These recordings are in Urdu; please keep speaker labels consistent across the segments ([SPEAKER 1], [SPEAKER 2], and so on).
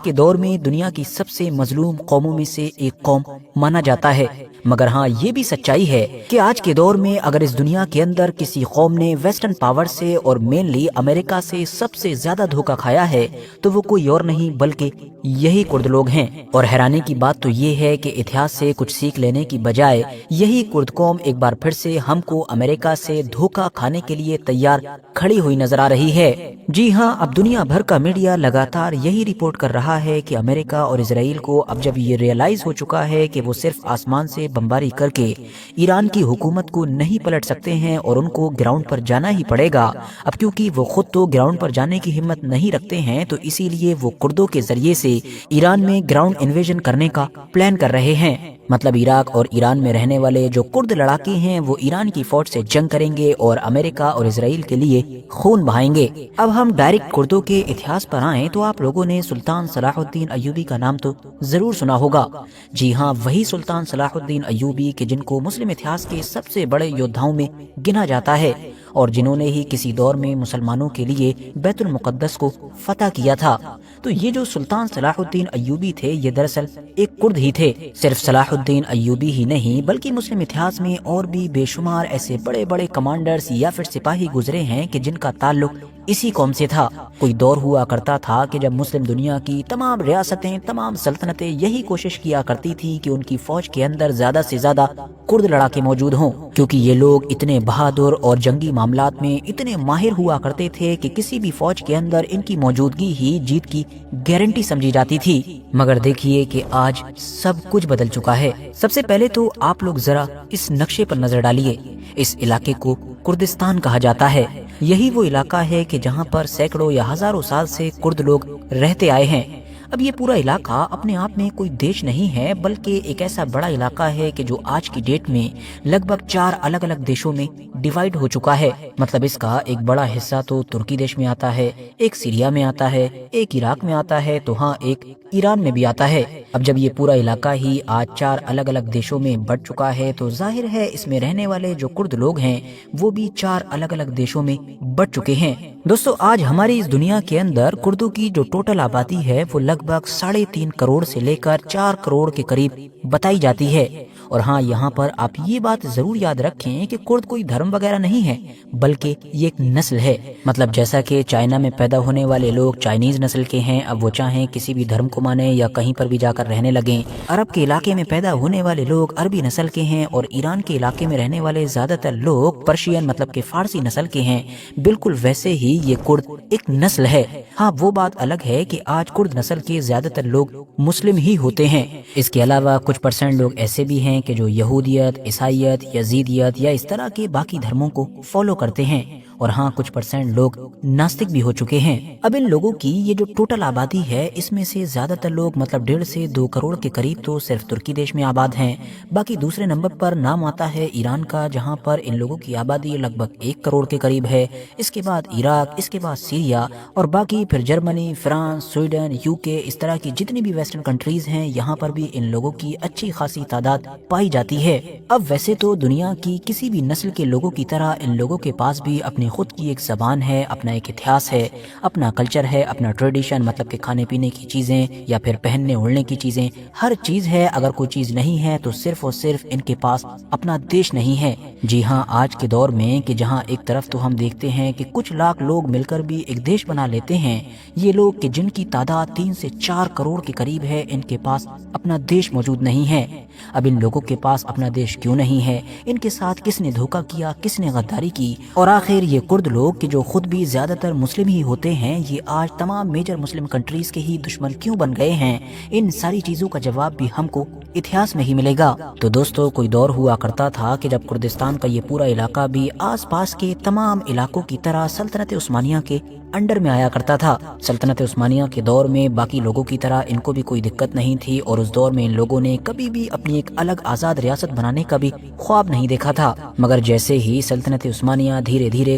[SPEAKER 1] کے دور میں دنیا کی سب سے مظلوم قوموں میں سے ایک قوم مانا جاتا ہے، مگر ہاں یہ بھی سچائی ہے کہ آج کے دور میں اگر اس دنیا کے اندر کسی قوم نے ویسٹرن پاور سے اور مینلی امریکہ سے سب سے زیادہ دھوکہ کھایا ہے تو وہ کوئی اور نہیں بلکہ یہی کرد لوگ ہیں۔ اور حیرانی کی بات تو یہ ہے کہ اتہاس سے کچھ سیکھ لینے کی بجائے یہی کرد قوم ایک بار پھر سے ہم کو امریکہ سے دھوکہ کھانے کے لیے تیار کھڑی ہوئی نظر آ رہی ہے۔ جی ہاں، اب دنیا بھر کا میڈیا لگاتار یہی رپورٹ کر رہا ہے کہ امریکہ اور اسرائیل کو اب جب یہ ریئلائز ہو چکا ہے کہ وہ صرف آسمان سے بمباری کر کے ایران کی حکومت کو نہیں پلٹ سکتے ہیں اور ان کو گراؤنڈ پر جانا ہی پڑے گا، اب کیونکہ وہ خود تو گراؤنڈ پر جانے کی ہمت نہیں رکھتے ہیں تو اسی لیے وہ کردوں کے ذریعے سے ایران میں گراؤنڈ انویژن کرنے کا پلان کر رہے ہیں۔ مطلب عراق اور ایران میں رہنے والے جو کرد لڑاکے ہیں وہ ایران کی فوج سے جنگ کریں گے اور امریکہ اور اسرائیل کے لیے خون بہائیں گے۔ اب ہم ڈائریکٹ کردوں کے اتہاس پر آئیں تو آپ لوگوں نے سلطان صلاح الدین ایوبی کا نام تو ضرور سنا ہوگا۔ جی ہاں، وہی سلطان صلاح الدین ایوبی کہ جن کو مسلم اتہاس کے سب سے بڑے یودھاؤں میں گنا جاتا ہے اور جنہوں نے ہی کسی دور میں مسلمانوں کے لیے بیت المقدس کو فتح کیا تھا۔ تو یہ جو سلطان صلاح الدین ایوبی تھے یہ دراصل ایک کرد ہی تھے۔ صرف صلاح الدین ایوبی ہی نہیں بلکہ مسلم اتہاس میں اور بھی بے شمار ایسے بڑے بڑے کمانڈرز یا پھر سپاہی گزرے ہیں کہ جن کا تعلق اسی قوم سے تھا۔ کوئی دور ہوا کرتا تھا کہ جب مسلم دنیا کی تمام ریاستیں، تمام سلطنتیں یہی کوشش کیا کرتی تھی کہ ان کی فوج کے اندر زیادہ سے زیادہ کرد لڑاکے موجود ہوں، کیونکہ یہ لوگ اتنے بہادر اور جنگی معاملات میں اتنے ماہر ہوا کرتے تھے کہ کسی بھی فوج کے اندر ان کی موجودگی ہی جیت کی گارنٹی سمجھی جاتی تھی۔ مگر دیکھیے کہ آج سب کچھ بدل چکا ہے۔ سب سے پہلے تو آپ لوگ ذرا اس نقشے پر نظر ڈالیے۔ اس علاقے کو کردستان کہا جاتا ہے۔ یہی وہ علاقہ ہے کہ جہاں پر سینکڑوں یا ہزاروں سال سے کرد لوگ رہتے آئے ہیں۔ اب یہ پورا علاقہ اپنے آپ میں کوئی دیش نہیں ہے بلکہ ایک ایسا بڑا علاقہ ہے کہ جو آج کی ڈیٹ میں لگ بھگ 4 الگ الگ دیشوں میں ڈیوائیڈ ہو چکا ہے۔ مطلب اس کا ایک بڑا حصہ تو ترکی دیش میں آتا ہے، ایک سیریا میں آتا ہے، ایک عراق میں آتا ہے، تو ہاں ایک ایران میں بھی آتا ہے۔ اب جب یہ پورا علاقہ ہی آج 4 الگ الگ دیشوں میں بٹ چکا ہے تو ظاہر ہے اس میں رہنے والے جو کرد لوگ ہیں وہ بھی 4 الگ الگ دیشوں میں بٹ چکے ہیں۔ دوستو، آج ہماری اس دنیا کے اندر کردوں کی جو ٹوٹل آبادی ہے وہ لگ بھگ 3.5 کروڑ سے لے کر 4 کروڑ کے قریب بتائی جاتی ہے۔ اور ہاں، یہاں پر آپ یہ بات ضرور یاد رکھیں کہ کرد کوئی دھرم وغیرہ نہیں ہے بلکہ یہ ایک نسل ہے۔ مطلب جیسا کہ چائنا میں پیدا ہونے والے لوگ چائنیز نسل کے ہیں، اب وہ چاہیں کسی بھی دھرم کو مانیں یا کہیں پر بھی جا کر رہنے لگیں۔ عرب کے علاقے میں پیدا ہونے والے لوگ عربی نسل کے ہیں اور ایران کے علاقے میں رہنے والے زیادہ تر لوگ پرشین مطلب کہ فارسی نسل کے ہیں۔ بالکل ویسے ہی یہ کرد ایک نسل ہے۔ ہاں، وہ بات الگ ہے کہ آج کرد نسل کے زیادہ تر لوگ مسلم ہی ہوتے ہیں۔ اس کے علاوہ کچھ پرسنٹ لوگ ایسے بھی ہیں کہ جو یہودیت، عیسائیت، یزیدیت یا اس طرح کے باقی دھرموں کو فالو کرتے ہیں، اور ہاں کچھ پرسنٹ لوگ ناستک بھی ہو چکے ہیں۔ اب ان لوگوں کی یہ جو ٹوٹل آبادی ہے اس میں سے زیادہ تر لوگ مطلب 1.5 سے 2 کروڑ کے قریب تو صرف ترکی دیش میں آباد ہیں۔ باقی دوسرے نمبر پر نام آتا ہے ایران کا، جہاں پر ان لوگوں کی آبادی لگ بھگ 1 کروڑ کے قریب ہے۔ اس کے بعد عراق، اس کے بعد سیریا، اور باقی پھر جرمنی، فرانس، سویڈن، UK، اس طرح کی جتنی بھی ویسٹرن کنٹریز ہیں یہاں پر بھی ان لوگوں کی اچھی خاصی تعداد پائی جاتی ہے۔ اب ویسے تو دنیا کی کسی بھی نسل کے لوگوں کی طرح ان لوگوں کے پاس بھی اپنی خود کی ایک زبان ہے، اپنا ایک اتہاس ہے، اپنا کلچر ہے، اپنا ٹریڈیشن مطلب کہ کھانے پینے کی چیزیں یا پھر پہننے اوڑھنے کی چیزیں، ہر چیز ہے۔ اگر کوئی چیز نہیں ہے تو صرف اور صرف ان کے پاس اپنا دیش نہیں ہے۔ جی ہاں، آج کے دور میں کہ جہاں ایک طرف تو ہم دیکھتے ہیں کہ کچھ لاکھ لوگ مل کر بھی ایک دیش بنا لیتے ہیں، یہ لوگ کہ جن کی تعداد 3 سے 4 کروڑ کے قریب ہے، ان کے پاس اپنا دیش موجود نہیں ہے۔ اب ان لوگوں کے پاس اپنا دیش کیوں نہیں ہے؟ ان کے ساتھ کس نے دھوکہ کیا، کس نے غداری کی؟ اور آخر یہ کرد لوگ کہ جو خود بھی زیادہ تر مسلم ہی ہوتے ہیں، یہ آج تمام میجر مسلم کنٹریز کے ہی دشمن کیوں بن گئے ہیں؟ ان ساری چیزوں کا جواب بھی ہم کو اتہاس میں ہی ملے گا۔ تو دوستو، کوئی دور ہوا کرتا تھا کہ جب کردستان کا یہ پورا علاقہ بھی آس پاس کے تمام علاقوں کی طرح سلطنت عثمانیہ کے انڈر میں آیا کرتا تھا۔ سلطنت عثمانیہ کے دور میں باقی لوگوں کی طرح ان کو بھی کوئی دقت نہیں تھی، اور اس دور میں ان لوگوں نے کبھی بھی اپنی ایک الگ آزاد ریاست بنانے کا بھی خواب نہیں دیکھا تھا۔ مگر جیسے ہی سلطنت عثمانیہ دھیرے دھیرے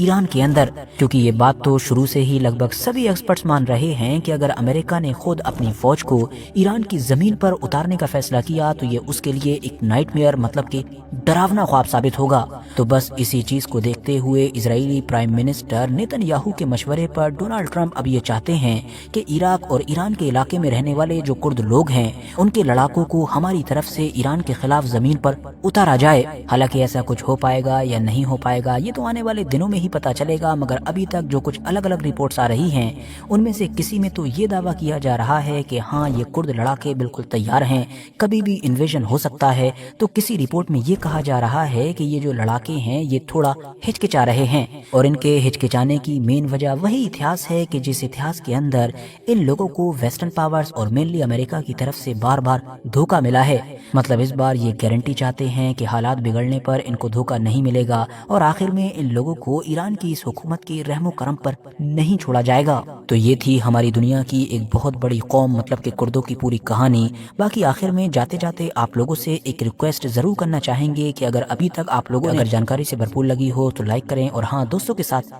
[SPEAKER 1] ایران کے اندر، کیونکہ یہ بات تو شروع سے ہی لگ بھگ سبھی ایکسپرٹس مان رہے ہیں کہ اگر امریکہ نے خود اپنی فوج کو ایران کی زمین پر اتارنے کا فیصلہ کیا تو یہ اس کے لیے ایک نائٹ میئر، مطلب کہ ڈراونا خواب ثابت ہوگا۔ تو بس اسی چیز کو دیکھتے ہوئے اسرائیلی پرائم منسٹر نیتن یاہو کے مشورے پر ڈونلڈ ٹرمپ اب یہ چاہتے ہیں کہ عراق اور ایران کے علاقے میں رہنے والے جو کرد لوگ ہیں ان کے لڑاکوں کو ہماری طرف سے ایران کے خلاف زمین پر اتارا جائے۔ حالانکہ ایسا کچھ ہو پائے گا یا نہیں ہو پائے گا یہ تو آنے والے دنوں میں ہی پتہ چلے گا، مگر ابھی تک جو کچھ الگ الگ رپورٹس آ رہی ہیں ان میں سے کسی میں تو یہ دعویٰ کیا جا رہا ہے کہ ہاں یہ کرد لڑاکے بالکل تیار ہیں، کبھی بھی انویژن ہو سکتا ہے۔ تو کسی رپورٹ میں یہ کہا جا رہا ہے کہ یہ جو لڑاکے ہیں یہ تھوڑا ہچکچا رہے ہیں، اور ان کے ہچکچانے کی مین وجہ وہی اتہاس ہے کہ جس اتہاس کے اندر ان لوگوں کو ویسٹرن پاورز اور مینلی امریکہ کی طرف سے بار بار دھوکہ ملا ہے۔ مطلب اس بار یہ گارنٹی چاہتے ہیں کہ حالات بگڑنے پر ان کو دھوکہ نہیں ملے گا اور آخر میں ان لوگوں کو ایران کی اس حکومت کے رحم و کرم پر نہیں چھوڑا جائے گا۔ تو یہ تھی ہماری دنیا کی ایک بہت بڑی قوم مطلب کہ کردوں کی پوری کہانی۔ باقی آخر میں جاتے جاتے آپ لوگوں سے ایک ریکویسٹ ضرور کرنا چاہیں گے کہ اگر ابھی تک آپ لوگوں نے اگر جانکاری سے بھرپور لگی ہو تو لائک کریں، اور ہاں دوستوں کے ساتھ